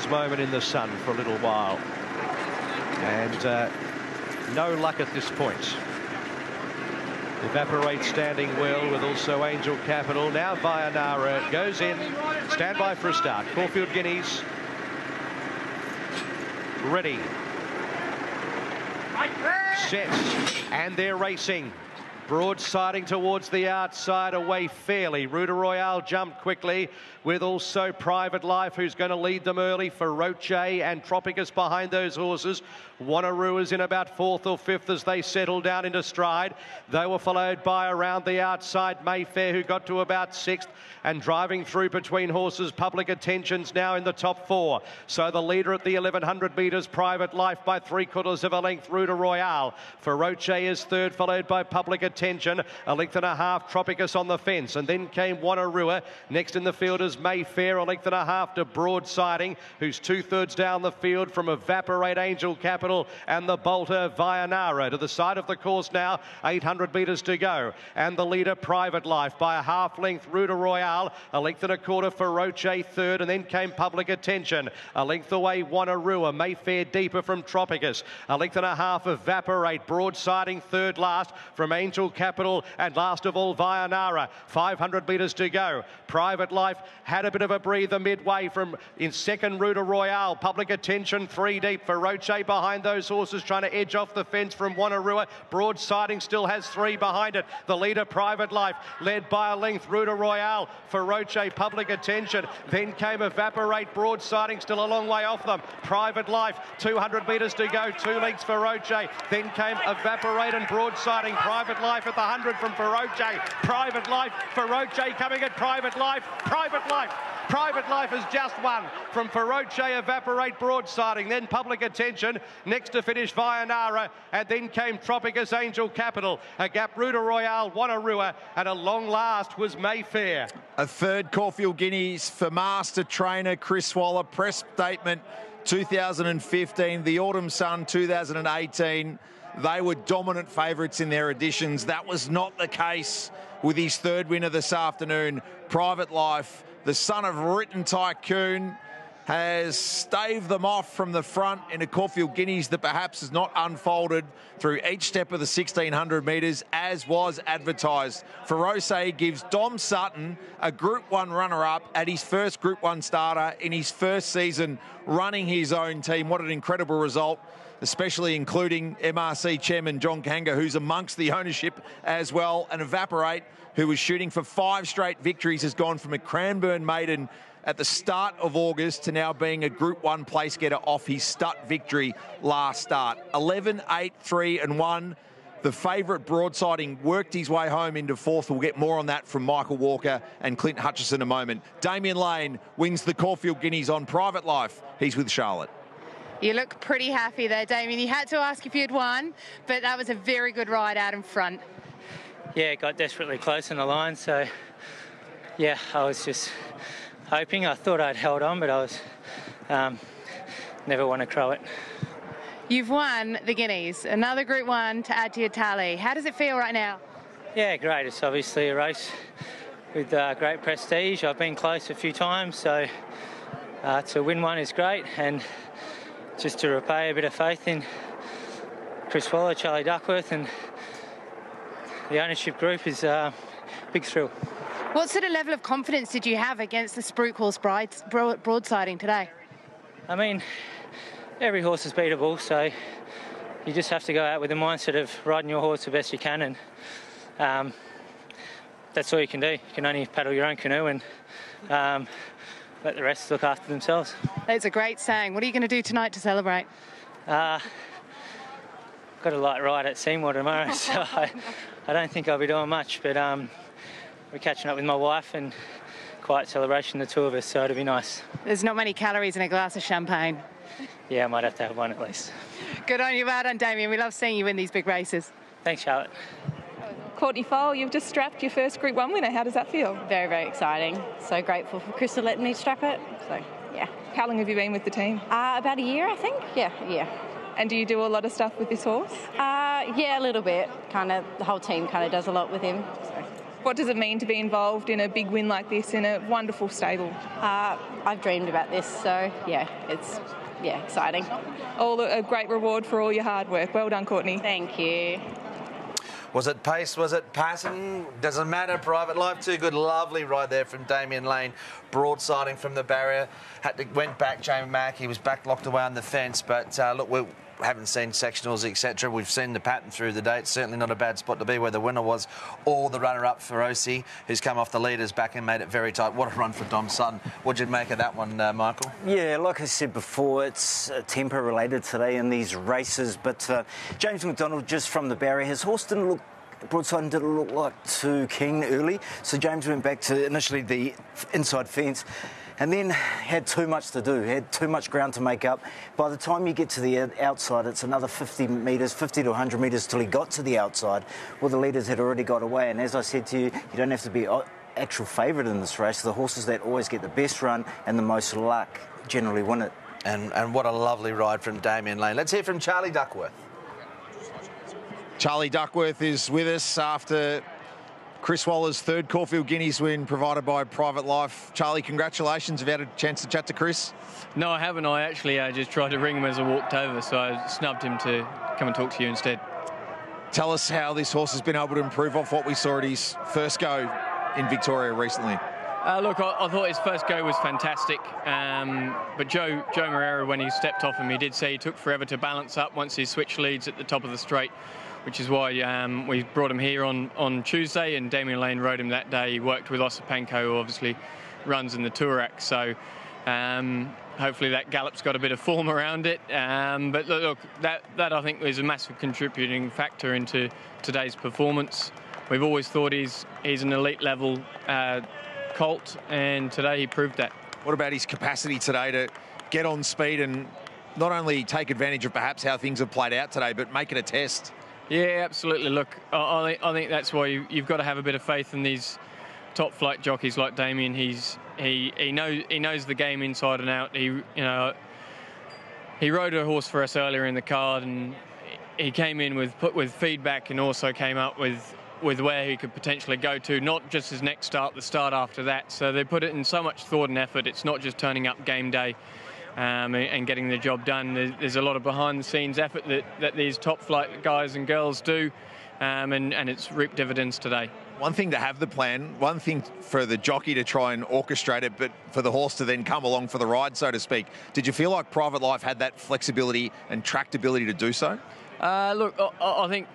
this moment in the sun for a little while. And no luck at this point. Evaporate standing well with also Angel Capital. Now Vianara goes in. Stand by for a start. Caulfield Guineas. Ready. Set. And they're racing. Broadsiding towards the outside, away fairly. Ruta Royale jumped quickly with also Private Life, who's going to lead them early. Feroce and Tropicus behind those horses. Wannarua's in about 4th or 5th as they settle down into stride. They were followed by around the outside Mayfair, who got to about 6th, and driving through between horses. Public Attention's now in the top 4. So the leader at the 1100 metres, Private Life, by 3/4 of a length. Ruta Royale. Feroce is 3rd, followed by Public Attention. 1.5 lengths, Tropicus on the fence, and then came Wanarua. Next in the field is Mayfair, 1.5 lengths to Broadsiding, who's 2/3 down the field from Evaporate, Angel Capital, and the bolter Vianara. To the side of the course now, 800 metres to go, and the leader Private Life by a 1/2 length. Ruta Royale, 1.25 lengths, Feroce 3rd, and then came Public Attention. 1 length away Wanarua. Mayfair deeper from Tropicus. 1.5 lengths Evaporate. Broadsiding 3rd last from Angel Capital, and last of all Vianara. 500 metres to go. Private Life had a bit of a breather midway from in 2nd. Ruta Royale. Public Attention 3 deep. Feroce behind those horses, trying to edge off the fence from Wanarua. Broadsiding still has 3 behind it. The leader Private Life led by a length. Ruta Royale, Feroce, Public Attention. Then came Evaporate. Broadsiding still a long way off them. Private Life, 200 metres to go. 2 lengths Feroce. Then came Evaporate and Broadsiding. Private Life at the 100 from Feroce. Private Life, Feroce coming at Private Life. Private Life. Private Life has just won from Feroce, Evaporate, Broadsiding, then Public Attention. Next to finish Vianara, and then came Tropicus, Angel Capital. A gap, Ruta Royale, Wanarua, and a long last was Mayfair. A 3rd Caulfield Guineas for master trainer Chris Waller. Press statement 2015, the Autumn Sun 2018. They were dominant favourites in their editions. That was not the case with his 3rd winner this afternoon. Private Life, the son of Written Tycoon, has staved them off from the front in a Caulfield Guineas that perhaps has not unfolded through each step of the 1600 metres as was advertised. Feroce gives Dom Sutton a Group 1 runner-up at his first Group 1 starter in his first season running his own team. What an incredible result, especially including MRC chairman John Kanga, who's amongst the ownership as well. And Evaporate, who was shooting for 5 straight victories, has gone from a Cranbourne maiden at the start of August to now being a Group 1 place getter off his stud victory last start. 11, 8, 3 and 1. The favourite Broadsiding worked his way home into 4th. We'll get more on that from Michael Walker and Clint Hutchison in a moment. Damien Lane wins the Caulfield Guineas on Private Life. He's with Charlotte. You look pretty happy there, Damien. You had to ask if you'd won, but that was a very good ride out in front. Yeah, it got desperately close on the line, so yeah, I was just hoping. I thought I'd held on, but I was never want to crow it. You've won the Guineas, another Group 1 to add to your tally. How does it feel right now? Yeah, great. It's obviously a race with great prestige. I've been close a few times, so to win one is great, and just to repay a bit of faith in Chris Waller, Charlie Duckworth, and the ownership group is a big thrill. What sort of level of confidence did you have against the Spruik horse Broadsiding today? I mean, every horse is beatable, so you just have to go out with the mindset of riding your horse the best you can, and that's all you can do. You can only paddle your own canoe and let the rest look after themselves. That's a great saying. What are you going to do tonight to celebrate? Got a light ride at Seymour tomorrow, so I don't think I'll be doing much, but we're catching up with my wife and quiet celebration, the two of us, so it'll be nice. There's not many calories in a glass of champagne. Yeah, I might have to have one at least. Good on you, well done, Damien. We love seeing you win these big races. Thanks, Charlotte. Courtney Foal, you've just strapped your first Group 1 winner. How does that feel? Very, very exciting. So grateful for Chris to let me strap it. So, yeah. How long have you been with the team? About a year, I think. Yeah, a year. And do you do a lot of stuff with this horse? Yeah, a little bit. Kind of, the whole team kind of does a lot with him. So. what does it mean to be involved in a big win like this in a wonderful stable? I've dreamed about this, so yeah, it's exciting. A great reward for all your hard work. Well done, Courtney. Thank you. Was it pace? Was it passing? Doesn't matter. Private Life, too good. Lovely ride there from Damien Lane. Broadsiding from the barrier. Went back, Jamie Mack. He was back locked away on the fence. But look, we haven't seen sectionals, etc. We've seen the pattern through the day. It's certainly not a bad spot to be where the winner was, or the runner-up for Osi, who's come off the leaders back and made it very tight. What a run for Dom Sutton. What'd you make of that one, Michael? Yeah, like I said before, it's temper related today in these races, but James McDonald, just from the barrier, his horse didn't look, Broadside didn't look like too keen early, so James went back to initially the inside fence and then had too much to do, had too much ground to make up. By the time you get to the outside, it's another 50 metres, 50 to 100 metres till he got to the outside. Well, the leaders had already got away, and as I said to you, you don't have to be actual favourite in this race. The horses that always get the best run and the most luck generally win it. And what a lovely ride from Damien Lane. Let's hear from Charlie Duckworth. Charlie Duckworth is with us after Chris Waller's third Caulfield Guineas win provided by Private Life. Charlie, congratulations. Have you had a chance to chat to Chris? No, I haven't. I actually just tried to ring him as I walked over, so I snubbed him to come and talk to you instead. Tell us how this horse has been able to improve off what we saw at his first go in Victoria recently. Look, I thought his first go was fantastic, but Joe Moreira, when he stepped off him, he did say he took forever to balance up once he switched leads at the top of the straight, which is why we brought him here on Tuesday, and Damien Lane rode him that day. He worked with Osipenko, who obviously runs in the Toorak, so hopefully that gallop's got a bit of form around it. But look, that I think is a massive contributing factor into today's performance. We've always thought he's an elite level colt, and today he proved that. What about his capacity today to get on speed and not only take advantage of perhaps how things have played out today, but make it a test? Yeah, absolutely. Look, I think that's why you've got to have a bit of faith in these top flight jockeys like Damien. He knows the game inside and out. He rode a horse for us earlier in the card, and he came in with feedback, and also came up with where he could potentially go to, not just his next start, the start after that. So they put it in so much thought and effort. It's not just turning up game day and getting the job done. There's a lot of behind-the-scenes effort that these top-flight guys and girls do, and it's reaped dividends today. One thing to have the plan, one thing for the jockey to try and orchestrate it, but for the horse to then come along for the ride, so to speak. Did you feel like Private Life had that flexibility and tractability to do so? Look, I think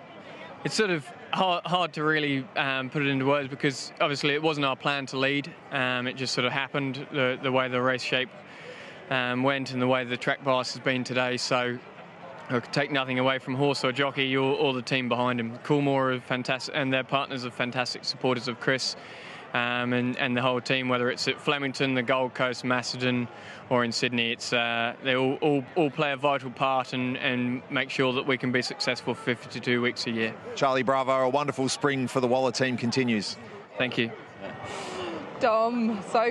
it's sort of hard to really put it into words, because obviously it wasn't our plan to lead. It just sort of happened, the way the race shape went and the way the track bias has been today. So I could take nothing away from horse or jockey or the team behind him. Coolmore are fantastic, and their partners are fantastic supporters of Chris, and the whole team, whether it's at Flemington, the Gold Coast, Macedon, or in Sydney. It's they all play a vital part and make sure that we can be successful for 52 weeks a year. Charlie, bravo. A wonderful spring for the Waller team continues. Thank you. Dom, so